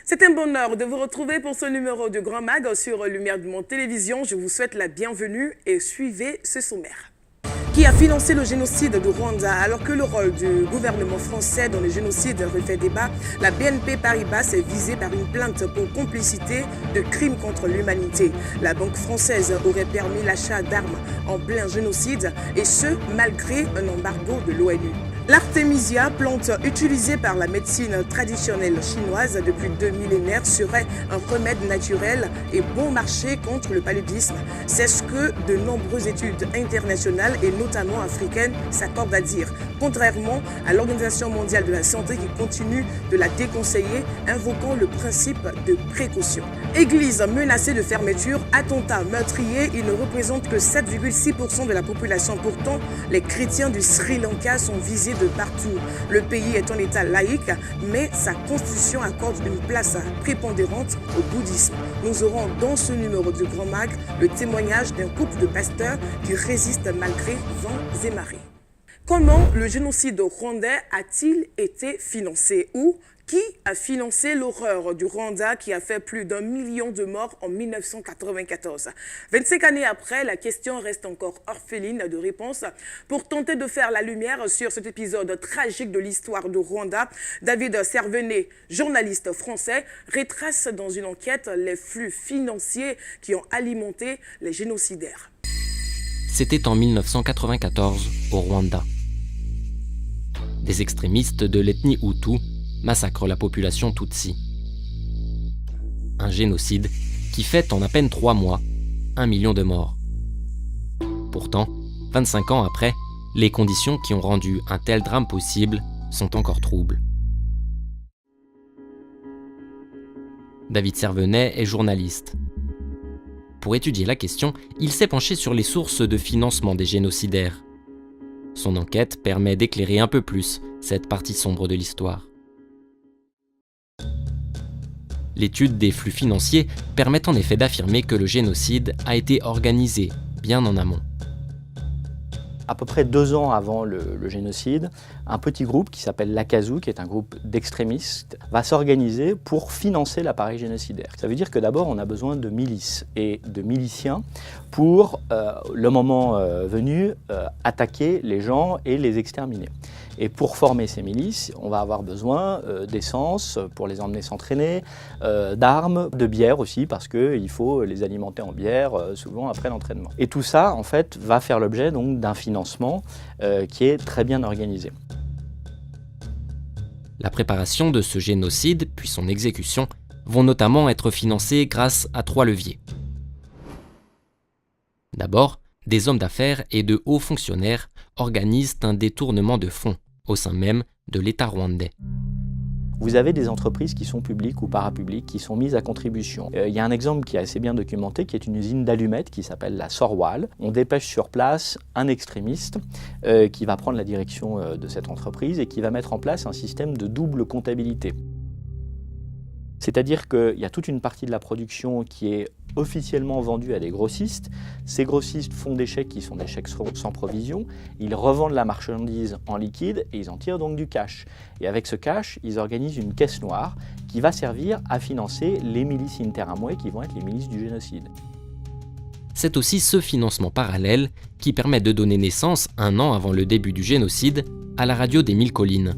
C'est un bonheur de vous retrouver pour ce numéro de Grand Mag sur Lumière du Monde Télévision. Je vous souhaite la bienvenue et suivez ce sommaire. Qui a financé le génocide du Rwanda? Alors que le rôle du gouvernement français dans le génocide refait débat, la BNP Paribas est visée par une plainte pour complicité de crimes contre l'humanité. La banque française aurait permis l'achat d'armes en plein génocide, et ce, malgré un embargo de l'ONU. L'artémisia, plante utilisée par la médecine traditionnelle chinoise depuis 2 millénaires, serait un remède naturel et bon marché contre le paludisme. C'est ce que de nombreuses études internationales et notamment africaines s'accordent à dire, contrairement à l'Organisation mondiale de la santé qui continue de la déconseiller, invoquant le principe de précaution. Église menacée de fermeture, attentats meurtriers, ils ne représentent que 7,6% de la population. Pourtant, les chrétiens du Sri Lanka sont visés de partout. Le pays est en état laïque, mais sa constitution accorde une place prépondérante au bouddhisme. Nous aurons dans ce numéro du Grand Mag le témoignage d'un couple de pasteurs qui résistent malgré vents et marées. Comment le génocide rwandais a-t-il été financé? Ou qui a financé l'horreur du Rwanda qui a fait plus d'1 million de morts en 1994? 25 années après, la question reste encore orpheline de réponse. Pour tenter de faire la lumière sur cet épisode tragique de l'histoire du Rwanda, David Servenet, journaliste français, retrace dans une enquête les flux financiers qui ont alimenté les génocidaires. C'était en 1994 au Rwanda. Des extrémistes de l'ethnie Hutu massacrent la population Tutsi. Un génocide qui fait en à peine 3 mois 1 million de morts. Pourtant, 25 ans après, les conditions qui ont rendu un tel drame possible sont encore troubles. David Servenet est journaliste. Pour étudier la question, il s'est penché sur les sources de financement des génocidaires. Son enquête permet d'éclairer un peu plus cette partie sombre de l'histoire. L'étude des flux financiers permet en effet d'affirmer que le génocide a été organisé bien en amont. À peu près 2 ans avant le génocide, un petit groupe qui s'appelle l'Akazu, qui est un groupe d'extrémistes, va s'organiser pour financer l'appareil génocidaire. Ça veut dire que d'abord on a besoin de milices et de miliciens pour, le moment venu, attaquer les gens et les exterminer. Et pour former ces milices, on va avoir besoin d'essence pour les emmener s'entraîner, d'armes, de bière aussi, parce qu'il faut les alimenter en bière souvent après l'entraînement. Et tout ça, en fait, va faire l'objet donc d'un financement qui est très bien organisé. La préparation de ce génocide, puis son exécution, vont notamment être financées grâce à 3 leviers. D'abord, des hommes d'affaires et de hauts fonctionnaires organisent un détournement de fonds au sein même de l'État rwandais. Vous avez des entreprises qui sont publiques ou parapubliques, qui sont mises à contribution. Il y a un exemple qui est assez bien documenté, qui est une usine d'allumettes qui s'appelle la Sorwal. On dépêche sur place un extrémiste qui va prendre la direction de cette entreprise et qui va mettre en place un système de double comptabilité. C'est-à-dire qu'il y a toute une partie de la production qui est officiellement vendue à des grossistes. Ces grossistes font des chèques qui sont des chèques sans provision. Ils revendent la marchandise en liquide et ils en tirent donc du cash. Et avec ce cash, ils organisent une caisse noire qui va servir à financer les milices interamwe qui vont être les milices du génocide. C'est aussi ce financement parallèle qui permet de donner naissance, 1 an avant le début du génocide, à la radio des 1000 collines.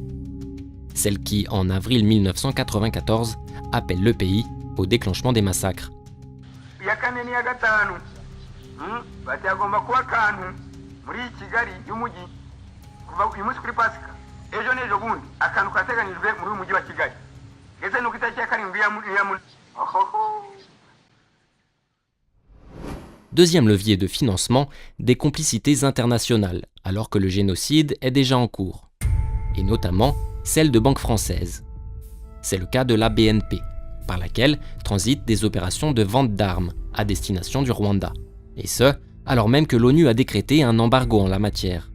Celle qui, en avril 1994, appelle le pays au déclenchement des massacres. Deuxième levier de financement, des complicités internationales, alors que le génocide est déjà en cours, et notamment celle de banques françaises. C'est le cas de la BNP, par laquelle transitent des opérations de vente d'armes à destination du Rwanda. Et ce, alors même que l'ONU a décrété un embargo en la matière.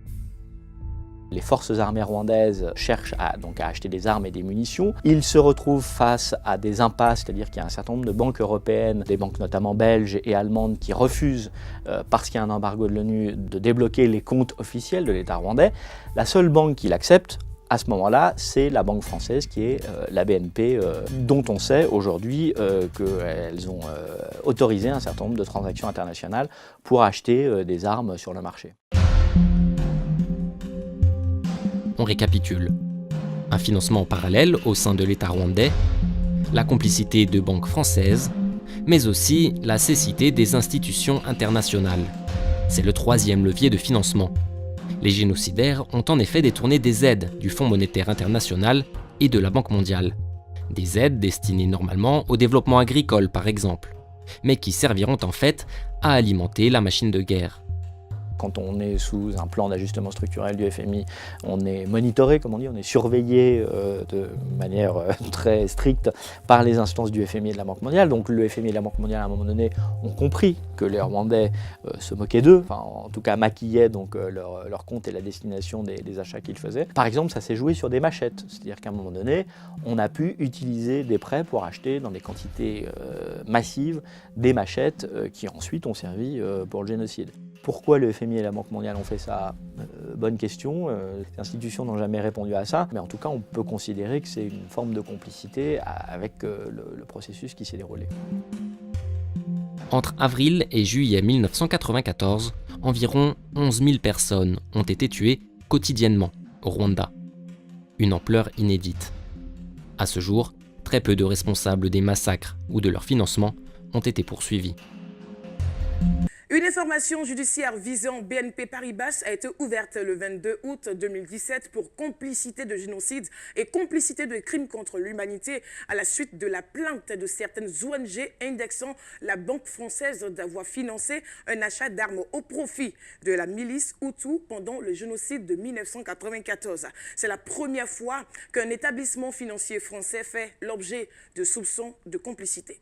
Les forces armées rwandaises cherchent à acheter des armes et des munitions. Ils se retrouvent face à des impasses, c'est-à-dire qu'il y a un certain nombre de banques européennes, des banques notamment belges et allemandes, qui refusent, parce qu'il y a un embargo de l'ONU, de débloquer les comptes officiels de l'État rwandais. La seule banque qui l'accepte À ce moment-là, c'est la banque française qui est la BNP, dont on sait aujourd'hui qu'elles ont autorisé un certain nombre de transactions internationales pour acheter des armes sur le marché. On récapitule. Un financement parallèle au sein de l'État rwandais, la complicité de banques françaises, mais aussi la cécité des institutions internationales. C'est le troisième levier de financement. Les génocidaires ont en effet détourné des aides du Fonds monétaire international et de la Banque mondiale. Des aides destinées normalement au développement agricole par exemple, mais qui serviront en fait à alimenter la machine de guerre. Quand on est sous un plan d'ajustement structurel du FMI, on est monitoré, comme on dit, on est surveillé de manière très stricte par les instances du FMI et de la Banque mondiale. Donc le FMI et la Banque mondiale, à un moment donné, ont compris que les Rwandais se moquaient d'eux, enfin en tout cas maquillaient donc, leur compte et la destination des achats qu'ils faisaient. Par exemple, ça s'est joué sur des machettes, c'est-à-dire qu'à un moment donné, on a pu utiliser des prêts pour acheter dans des quantités massives des machettes qui ensuite ont servi pour le génocide. Pourquoi le FMI et la Banque mondiale ont fait ça? Bonne question. Les institutions n'ont jamais répondu à ça. Mais en tout cas, on peut considérer que c'est une forme de complicité avec le processus qui s'est déroulé. Entre avril et juillet 1994, environ 11 000 personnes ont été tuées quotidiennement au Rwanda. Une ampleur inédite. À ce jour, très peu de responsables des massacres ou de leur financement ont été poursuivis. Une information judiciaire visant BNP Paribas a été ouverte le 22 août 2017 pour complicité de génocide et complicité de crimes contre l'humanité à la suite de la plainte de certaines ONG indexant la Banque française d'avoir financé un achat d'armes au profit de la milice Hutu pendant le génocide de 1994. C'est la première fois qu'un établissement financier français fait l'objet de soupçons de complicité.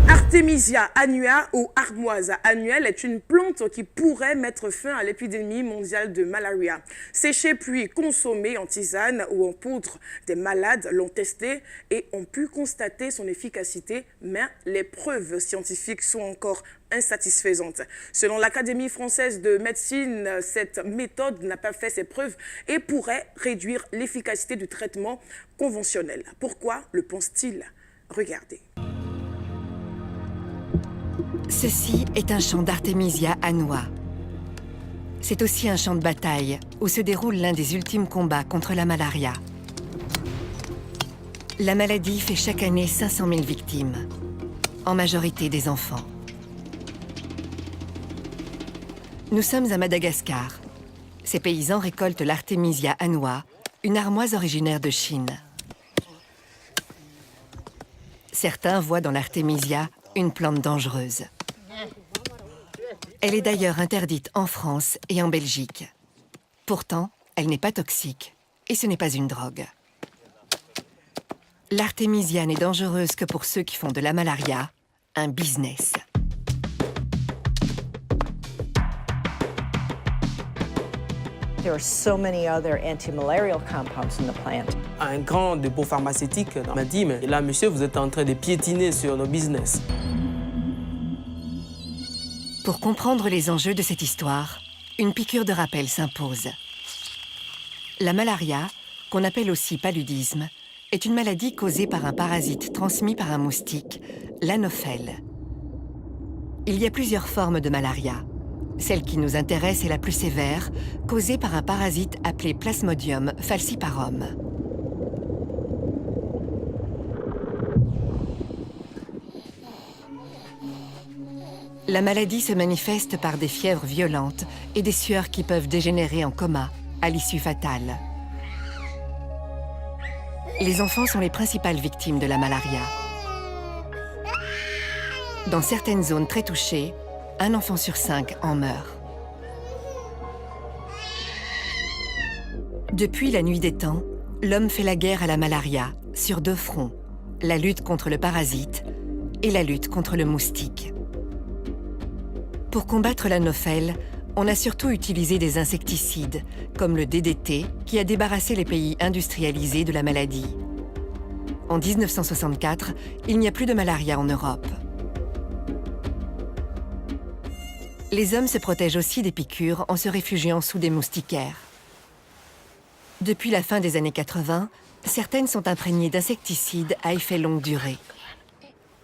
Artemisia annua ou armoise annuelle est une plante qui pourrait mettre fin à l'épidémie mondiale de malaria. Séchée puis consommée en tisane ou en poudre, des malades l'ont testée et ont pu constater son efficacité, mais les preuves scientifiques sont encore insatisfaisantes. Selon l'Académie française de médecine, cette méthode n'a pas fait ses preuves et pourrait réduire l'efficacité du traitement conventionnel. Pourquoi le pense-t-il? Regardez. Ceci est un champ d'Artemisia annua. C'est aussi un champ de bataille où se déroule l'un des ultimes combats contre la malaria. La maladie fait chaque année 500 000 victimes, en majorité des enfants. Nous sommes à Madagascar. Ces paysans récoltent l'Artemisia annua, une armoise originaire de Chine. Certains voient dans l'Artemisia une plante dangereuse. Elle est d'ailleurs interdite en France et en Belgique. Pourtant, elle n'est pas toxique et ce n'est pas une drogue. L'artémisia n'est dangereuse que pour ceux qui font de la malaria un business. There are so many other anti-malarial compounds in the plant. Un grand dépôt pharmaceutique m'a dit, mais là, monsieur, vous êtes en train de piétiner sur nos business. Pour comprendre les enjeux de cette histoire, une piqûre de rappel s'impose. La malaria, qu'on appelle aussi paludisme, est une maladie causée par un parasite transmis par un moustique, l'anophèle. Il y a plusieurs formes de malaria. Celle qui nous intéresse est la plus sévère, causée par un parasite appelé Plasmodium falciparum. La maladie se manifeste par des fièvres violentes et des sueurs qui peuvent dégénérer en coma, à l'issue fatale. Les enfants sont les principales victimes de la malaria. Dans certaines zones très touchées, un enfant sur 5 en meurt. Depuis la nuit des temps, l'homme fait la guerre à la malaria sur 2 fronts, la lutte contre le parasite et la lutte contre le moustique. Pour combattre l'anophèle, on a surtout utilisé des insecticides, comme le DDT, qui a débarrassé les pays industrialisés de la maladie. En 1964, il n'y a plus de malaria en Europe. Les hommes se protègent aussi des piqûres en se réfugiant sous des moustiquaires. Depuis la fin des années 80, certaines sont imprégnées d'insecticides à effet longue durée.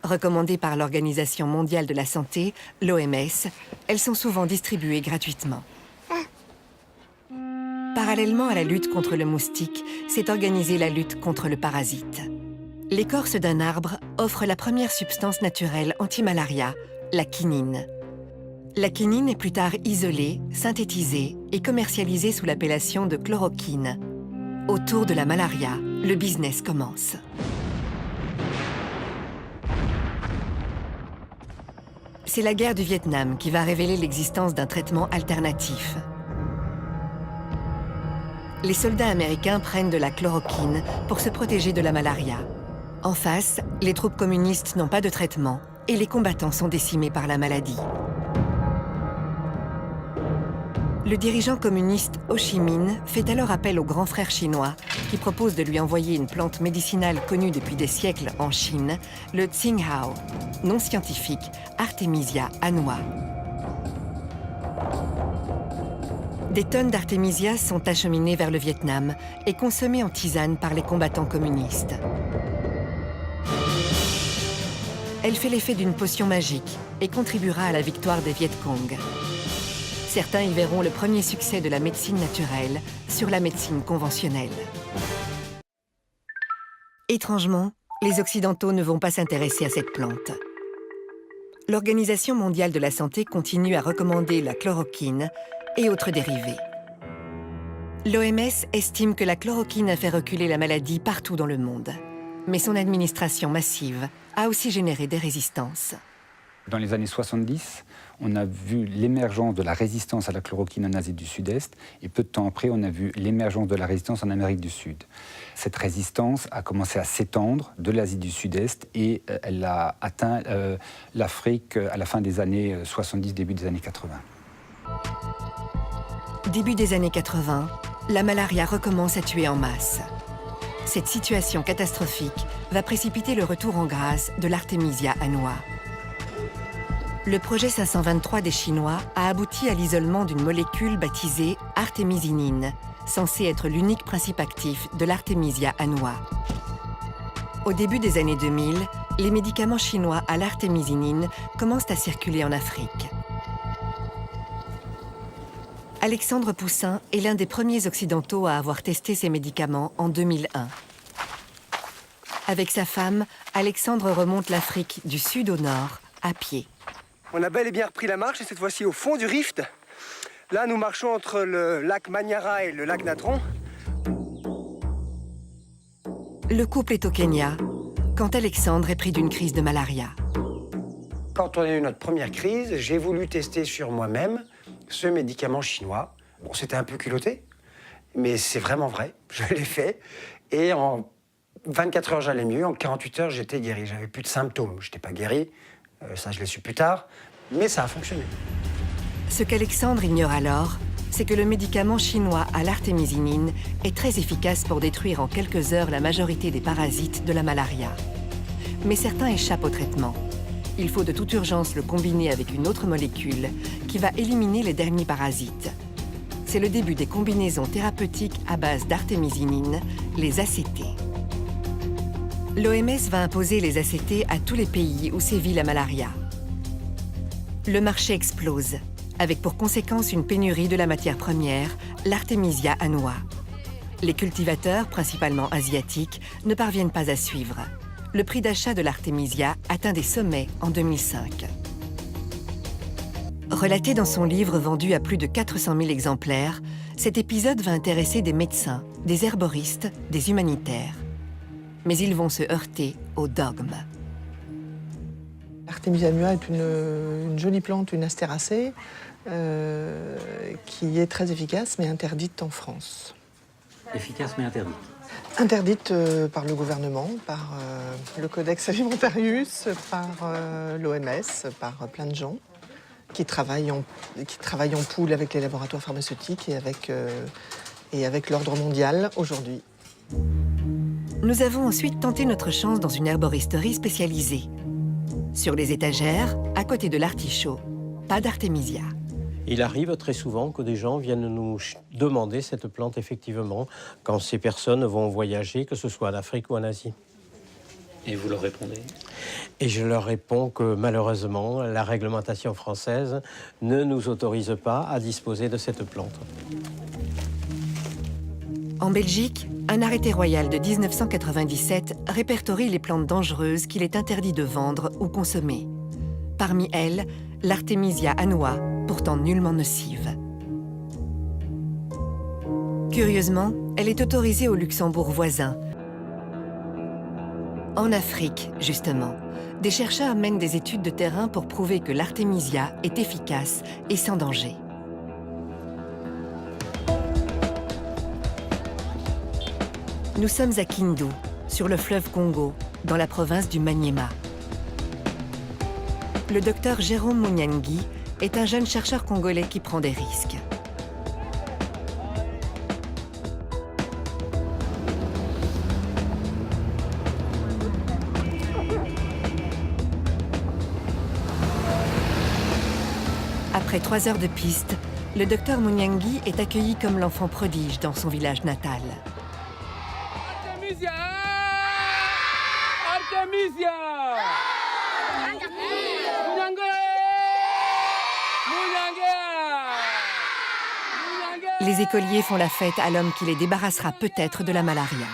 Recommandées par l'Organisation mondiale de la santé, l'OMS, elles sont souvent distribuées gratuitement. Parallèlement à la lutte contre le moustique, s'est organisée la lutte contre le parasite. L'écorce d'un arbre offre la première substance naturelle anti-malaria, la quinine. La quinine est plus tard isolée, synthétisée et commercialisée sous l'appellation de chloroquine. Autour de la malaria, le business commence. C'est la guerre du Vietnam qui va révéler l'existence d'un traitement alternatif. Les soldats américains prennent de la chloroquine pour se protéger de la malaria. En face, les troupes communistes n'ont pas de traitement et les combattants sont décimés par la maladie. Le dirigeant communiste Ho Chi Minh fait alors appel au grand frère chinois qui propose de lui envoyer une plante médicinale connue depuis des siècles en Chine, le Tsing-Hao, nom scientifique Artemisia annua. Des tonnes d'Artemisia sont acheminées vers le Vietnam et consommées en tisane par les combattants communistes. Elle fait l'effet d'une potion magique et contribuera à la victoire des Viet Cong. Certains y verront le premier succès de la médecine naturelle sur la médecine conventionnelle. Étrangement, les Occidentaux ne vont pas s'intéresser à cette plante. L'Organisation mondiale de la santé continue à recommander la chloroquine et autres dérivés. L'OMS estime que la chloroquine a fait reculer la maladie partout dans le monde. Mais son administration massive a aussi généré des résistances. Dans les années 70, on a vu l'émergence de la résistance à la chloroquine en Asie du Sud-Est et peu de temps après, on a vu l'émergence de la résistance en Amérique du Sud. Cette résistance a commencé à s'étendre de l'Asie du Sud-Est et elle a atteint l'Afrique à la fin des années 70, début des années 80. Début des années 80, la malaria recommence à tuer en masse. Cette situation catastrophique va précipiter le retour en grâce de l'Artemisia annua. Le projet 523 des Chinois a abouti à l'isolement d'une molécule baptisée artémisinine, censée être l'unique principe actif de l'Artemisia annua. Au début des années 2000, les médicaments chinois à l'artémisinine commencent à circuler en Afrique. Alexandre Poussin est l'un des premiers occidentaux à avoir testé ces médicaments en 2001. Avec sa femme, Alexandre remonte l'Afrique du sud au nord, à pied. On a bel et bien repris la marche et cette fois-ci au fond du rift. Là, nous marchons entre le lac Manyara et le lac Natron. Le couple est au Kenya, quand Alexandre est pris d'une crise de malaria. Quand on a eu notre première crise, j'ai voulu tester sur moi-même ce médicament chinois. Bon, c'était un peu culotté, mais c'est vraiment vrai. Je l'ai fait et en 24 heures, j'allais mieux. En 48 heures, j'étais guéri. J'avais plus de symptômes. Je n'étais pas guéri. Ça, je l'ai su plus tard. Mais ça a fonctionné. Ce qu'Alexandre ignore alors, c'est que le médicament chinois à l'artémisinine est très efficace pour détruire en quelques heures la majorité des parasites de la malaria. Mais certains échappent au traitement. Il faut de toute urgence le combiner avec une autre molécule qui va éliminer les derniers parasites. C'est le début des combinaisons thérapeutiques à base d'artémisinine, les ACT. L'OMS va imposer les ACT à tous les pays où sévit la malaria. Le marché explose, avec pour conséquence une pénurie de la matière première, l'Artemisia annua. Les cultivateurs, principalement asiatiques, ne parviennent pas à suivre. Le prix d'achat de l'Artemisia atteint des sommets en 2005. Relaté dans son livre vendu à plus de 400 000 exemplaires, cet épisode va intéresser des médecins, des herboristes, des humanitaires. Mais ils vont se heurter au dogme. L'artémisia annua est une jolie plante, une astéracée, qui est très efficace mais interdite en France. Efficace mais interdite. Interdite par le gouvernement, par le Codex Alimentarius, par l'OMS, par plein de gens qui travaillent en poule avec les laboratoires pharmaceutiques et avec l'ordre mondial aujourd'hui. Nous avons ensuite tenté notre chance dans une herboristerie spécialisée. Sur les étagères, à côté de l'artichaut, pas d'artémisia. Il arrive très souvent que des gens viennent nous demander cette plante, effectivement, quand ces personnes vont voyager, que ce soit en Afrique ou en Asie. Et vous leur répondez? Et je leur réponds que malheureusement, la réglementation française ne nous autorise pas à disposer de cette plante. En Belgique, un arrêté royal de 1997 répertorie les plantes dangereuses qu'il est interdit de vendre ou consommer. Parmi elles, l'Artemisia annua, pourtant nullement nocive. Curieusement, elle est autorisée au Luxembourg voisin. En Afrique, justement, des chercheurs mènent des études de terrain pour prouver que l'Artemisia est efficace et sans danger. Nous sommes à Kindu, sur le fleuve Congo, dans la province du Maniema. Le docteur Jérôme Munyangi est un jeune chercheur congolais qui prend des risques. Après 3 heures de piste, le docteur Munyangi est accueilli comme l'enfant prodige dans son village natal. Artemisia! Artemisia! Les écoliers font la fête à l'homme qui les débarrassera peut-être de la malaria.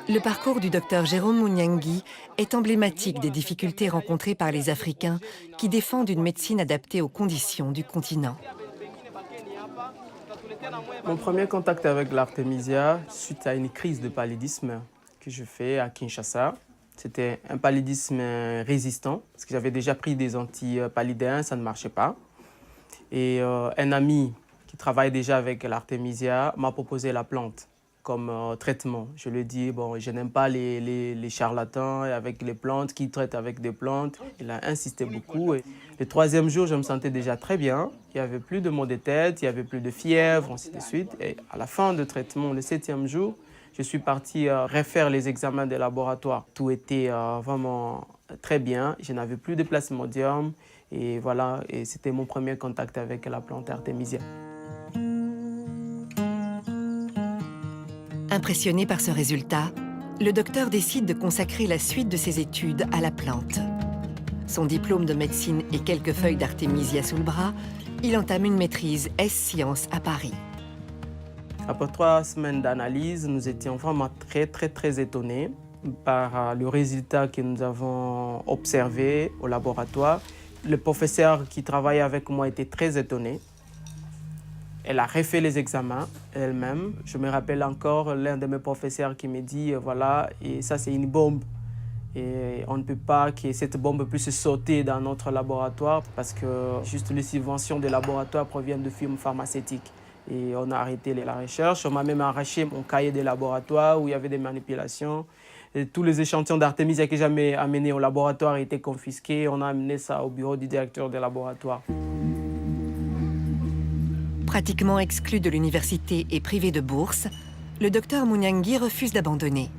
Le parcours du docteur Jérôme Munyangi est emblématique des difficultés rencontrées par les Africains qui défendent une médecine adaptée aux conditions du continent. Mon premier contact avec l'Artemisia, suite à une crise de paludisme que je fais à Kinshasa. C'était un paludisme résistant, parce que j'avais déjà pris des antipaludéens, ça ne marchait pas. Et un ami qui travaille déjà avec l'Artemisia m'a proposé la plante comme traitement. Je lui ai dit, bon, je n'aime pas les charlatans avec les plantes, qui traitent avec des plantes. Il a insisté beaucoup. Et le 3e jour, je me sentais déjà très bien. Il n'y avait plus de maux de tête, il n'y avait plus de fièvre, ainsi de suite. Et à la fin du traitement, le 7e jour, je suis parti refaire les examens des laboratoires. Tout était vraiment très bien. Je n'avais plus de plasmodium. Et voilà, et c'était mon premier contact avec la plante Artemisia. Impressionné par ce résultat, le docteur décide de consacrer la suite de ses études à la plante. Son diplôme de médecine et quelques feuilles d'Artemisia sous le bras, il entame une maîtrise S-Sciences à Paris. Après 3 semaines d'analyse, nous étions vraiment très étonnés par le résultat que nous avons observé au laboratoire. Le professeur qui travaillait avec moi était très étonné. Elle a refait les examens elle-même. Je me rappelle encore l'un de mes professeurs qui me dit, voilà, et ça c'est une bombe. Et on ne peut pas que cette bombe puisse sauter dans notre laboratoire parce que juste les subventions des laboratoires proviennent de firmes pharmaceutiques. Et on a arrêté la recherche. On m'a même arraché mon cahier de laboratoire où il y avait des manipulations. Et tous les échantillons d'Artemisia que j'avais amenés au laboratoire étaient confisqués. On a amené ça au bureau du directeur des laboratoires. Pratiquement exclu de l'université et privé de bourse, le docteur Munyangi refuse d'abandonner.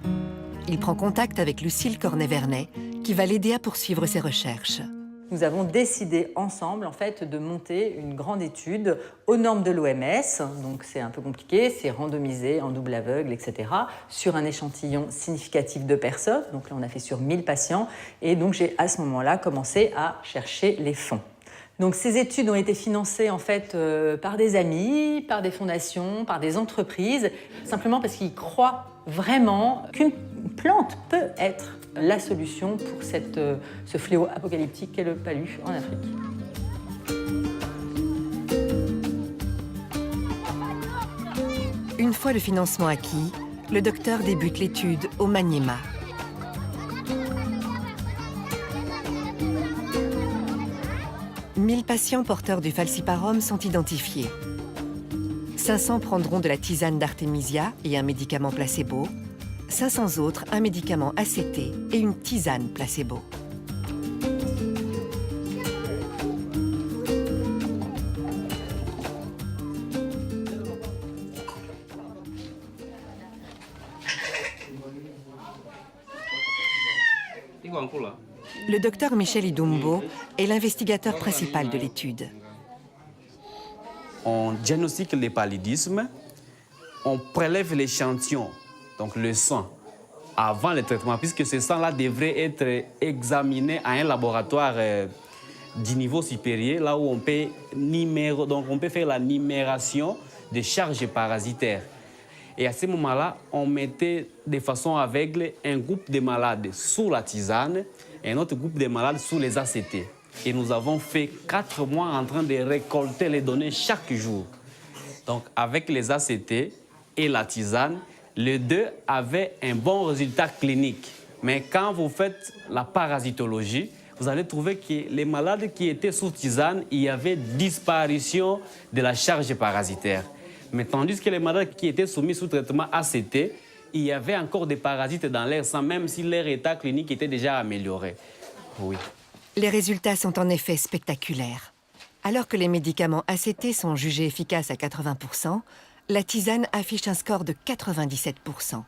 Il prend contact avec Lucille Cornet-Vernet, qui va l'aider à poursuivre ses recherches. Nous avons décidé ensemble en fait, de monter une grande étude aux normes de l'OMS. Donc c'est un peu compliqué, c'est randomisé en double aveugle, etc. sur un échantillon significatif de personnes. Donc là, on a fait sur 1000 patients. Et donc j'ai à ce moment-là commencé à chercher les fonds. Donc ces études ont été financées en fait par des amis, par des fondations, par des entreprises, simplement parce qu'ils croient vraiment qu'une plante peut être la solution pour ce fléau apocalyptique qu'est le palu en Afrique. Une fois le financement acquis, le docteur débute l'étude au Maniema. Mille patients porteurs du falciparum sont identifiés. 500 prendront de la tisane d'Artemisia et un médicament placebo. 500 autres, un médicament ACT et une tisane placebo. Le docteur Michel Idumbo est l'investigateur principal de l'étude. On diagnostique le paludisme, on prélève l'échantillon, donc le sang, avant le traitement, puisque ce sang-là devrait être examiné à un laboratoire du niveau supérieur, là où on peut, faire la numération des charges parasitaires. Et à ce moment-là, on mettait de façon aveugle un groupe de malades sous la tisane et un autre groupe de malades sous les ACT. Et nous avons fait 4 mois en train de récolter les données chaque jour. Donc avec les ACT et la tisane, les deux avaient un bon résultat clinique. Mais quand vous faites la parasitologie, vous allez trouver que les malades qui étaient sous tisane, il y avait disparition de la charge parasitaire. Mais tandis que les malades qui étaient soumis sous traitement ACT, il y avait encore des parasites dans leur sang, même si leur état clinique était déjà amélioré. Oui. Les résultats sont en effet spectaculaires. Alors que les médicaments ACT sont jugés efficaces à 80%, la tisane affiche un score de 97%.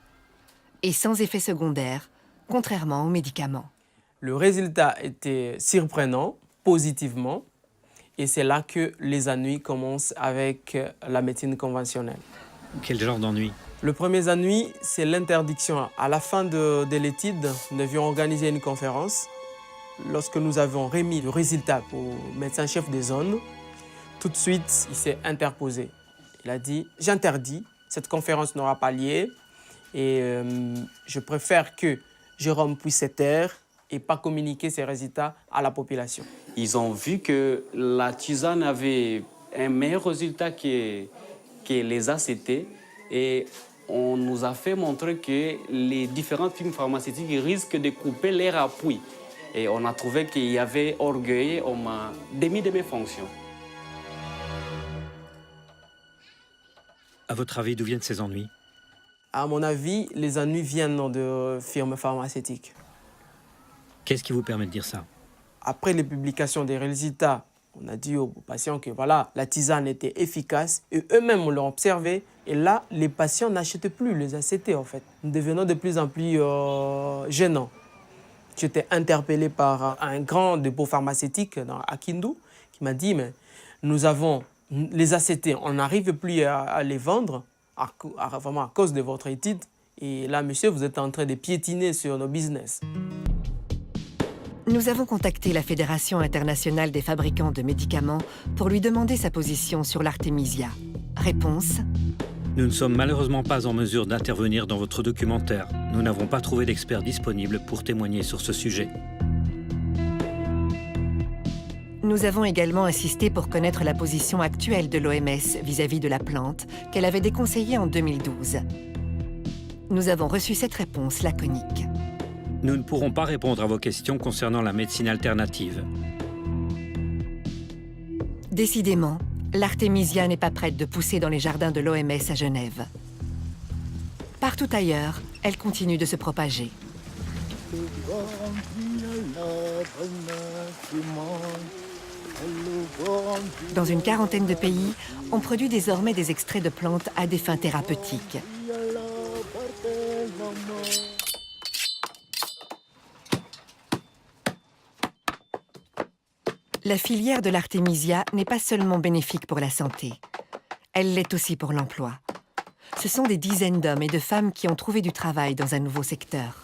Et sans effet secondaire, contrairement aux médicaments. Le résultat était surprenant, positivement, et c'est là que les ennuis commencent avec la médecine conventionnelle. Quel genre d'ennui? Le premier ennui, c'est l'interdiction. À la fin de l'étude, nous devions organiser une conférence. Lorsque nous avons remis le résultat au médecin-chef de zone, tout de suite, il s'est interposé. Il a dit « J'interdis, cette conférence n'aura pas lieu et je préfère que Jérôme puisse se taire et pas communiquer ses résultats à la population. » Ils ont vu que la tisane avait un meilleur résultat que les ACT et on nous a fait montrer que les différentes firmes pharmaceutiques risquent de couper leur appui. Et on a trouvé qu'il y avait orgueil, on m'a démis de mes fonctions. À votre avis, d'où viennent ces ennuis? À mon avis, les ennuis viennent de firmes pharmaceutiques. Qu'est-ce qui vous permet de dire ça? Après les publications des résultats, on a dit aux patients que voilà, la tisane était efficace et eux-mêmes l'ont observé. Et là, les patients n'achètent plus les ACT en fait. Nous devenons de plus en plus gênants. J'étais interpellé par un grand dépôt pharmaceutique à Kindu qui m'a dit mais nous avons les ACT, on n'arrive plus à les vendre vraiment à cause de votre étude. Et là, monsieur, vous êtes en train de piétiner sur nos business. Nous avons contacté la Fédération internationale des fabricants de médicaments pour lui demander sa position sur l'artémisia. Réponse: Nous ne sommes malheureusement pas en mesure d'intervenir dans votre documentaire. Nous n'avons pas trouvé d'experts disponibles pour témoigner sur ce sujet. Nous avons également insisté pour connaître la position actuelle de l'OMS vis-à-vis de la plante qu'elle avait déconseillée en 2012. Nous avons reçu cette réponse laconique. Nous ne pourrons pas répondre à vos questions concernant la médecine alternative. Décidément, l'artémisia n'est pas prête de pousser dans les jardins de l'OMS à Genève. Partout ailleurs, elle continue de se propager. Dans une quarantaine de pays, on produit désormais des extraits de plantes à des fins thérapeutiques. La filière de l'artémisia n'est pas seulement bénéfique pour la santé, elle l'est aussi pour l'emploi. Ce sont des dizaines d'hommes et de femmes qui ont trouvé du travail dans un nouveau secteur.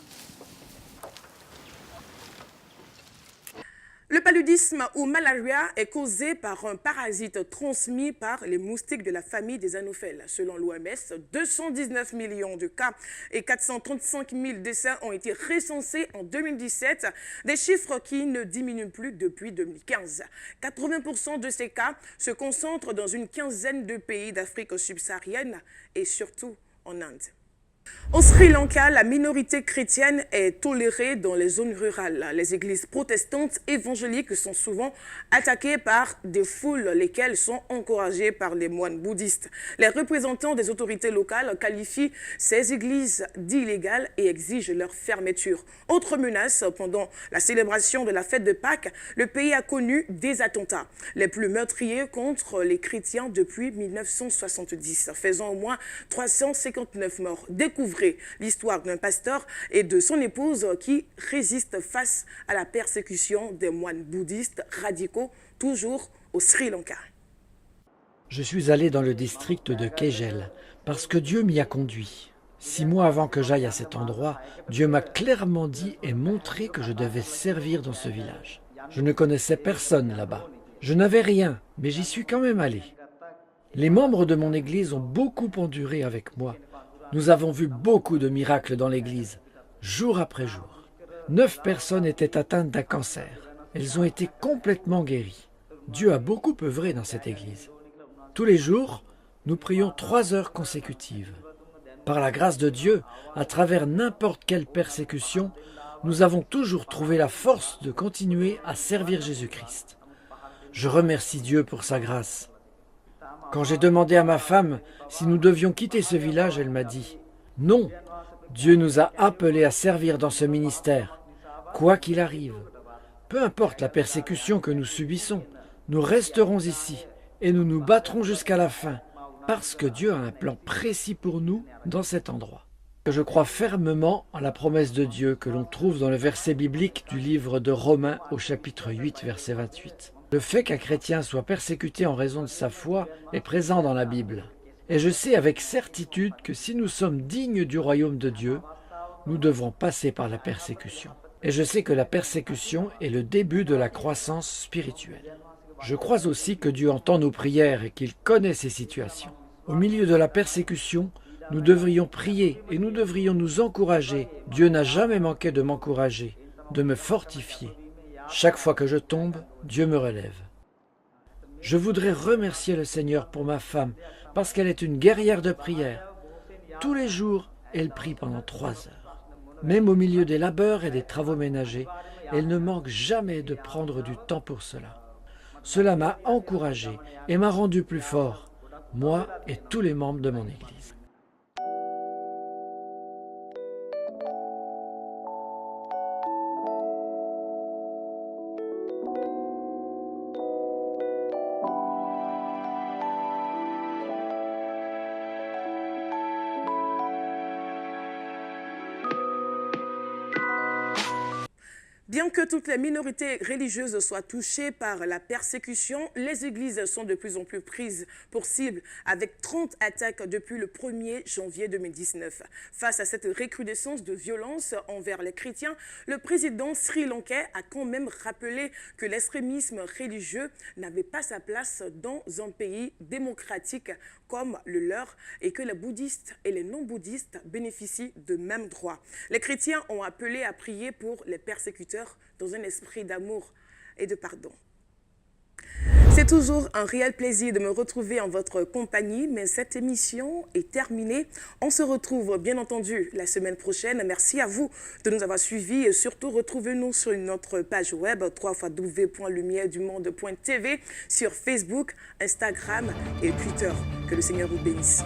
Le paludisme ou malaria est causé par un parasite transmis par les moustiques de la famille des Anopheles. Selon l'OMS, 219 millions de cas et 435 000 décès ont été recensés en 2017, des chiffres qui ne diminuent plus depuis 2015. 80% de ces cas se concentrent dans une quinzaine de pays d'Afrique subsaharienne et surtout en Inde. Au Sri Lanka, la minorité chrétienne est tolérée dans les zones rurales. Les églises protestantes évangéliques sont souvent attaquées par des foules, lesquelles sont encouragées par les moines bouddhistes. Les représentants des autorités locales qualifient ces églises d'illégales et exigent leur fermeture. Autre menace, pendant la célébration de la fête de Pâques, le pays a connu des attentats, les plus meurtriers contre les chrétiens depuis 1970, faisant au moins 359 morts. Des découvrez l'histoire d'un pasteur et de son épouse qui résistent face à la persécution des moines bouddhistes radicaux, toujours au Sri Lanka. Je suis allé dans le district de Kegel parce que Dieu m'y a conduit. 6 mois avant que j'aille à cet endroit, Dieu m'a clairement dit et montré que je devais servir dans ce village. Je ne connaissais personne là-bas. Je n'avais rien, mais j'y suis quand même allé. Les membres de mon église ont beaucoup enduré avec moi. Nous avons vu beaucoup de miracles dans l'église, jour après jour. 9 personnes étaient atteintes d'un cancer. Elles ont été complètement guéries. Dieu a beaucoup œuvré dans cette église. Tous les jours, nous prions 3 heures consécutives. Par la grâce de Dieu, à travers n'importe quelle persécution, nous avons toujours trouvé la force de continuer à servir Jésus-Christ. Je remercie Dieu pour sa grâce. Quand j'ai demandé à ma femme si nous devions quitter ce village, elle m'a dit « Non, Dieu nous a appelés à servir dans ce ministère, quoi qu'il arrive. Peu importe la persécution que nous subissons, nous resterons ici et nous nous battrons jusqu'à la fin, parce que Dieu a un plan précis pour nous dans cet endroit. » Je crois fermement en la promesse de Dieu que l'on trouve dans le verset biblique du livre de Romains au chapitre 8, verset 28. Le fait qu'un chrétien soit persécuté en raison de sa foi est présent dans la Bible. Et je sais avec certitude que si nous sommes dignes du royaume de Dieu, nous devrons passer par la persécution. Et je sais que la persécution est le début de la croissance spirituelle. Je crois aussi que Dieu entend nos prières et qu'il connaît ces situations. Au milieu de la persécution, nous devrions prier et nous devrions nous encourager. Dieu n'a jamais manqué de m'encourager, de me fortifier. Chaque fois que je tombe, Dieu me relève. Je voudrais remercier le Seigneur pour ma femme, parce qu'elle est une guerrière de prière. Tous les jours, elle prie pendant 3 heures. Même au milieu des labeurs et des travaux ménagers, elle ne manque jamais de prendre du temps pour cela. Cela m'a encouragé et m'a rendu plus fort, moi et tous les membres de mon Église. Bien que toutes les minorités religieuses soient touchées par la persécution, les églises sont de plus en plus prises pour cible, avec 30 attaques depuis le 1er janvier 2019. Face à cette recrudescence de violence envers les chrétiens, le président sri-lankais a quand même rappelé que l'extrémisme religieux n'avait pas sa place dans un pays démocratique comme le leur et que les bouddhistes et les non-bouddhistes bénéficient de mêmes droits. Les chrétiens ont appelé à prier pour les persécuteurs dans un esprit d'amour et de pardon. C'est toujours un réel plaisir de me retrouver en votre compagnie, mais cette émission est terminée. On se retrouve bien entendu la semaine prochaine. Merci à vous de nous avoir suivis et surtout retrouvez-nous sur notre page web www.lumieredumonde.tv, sur Facebook, Instagram et Twitter. Que le Seigneur vous bénisse.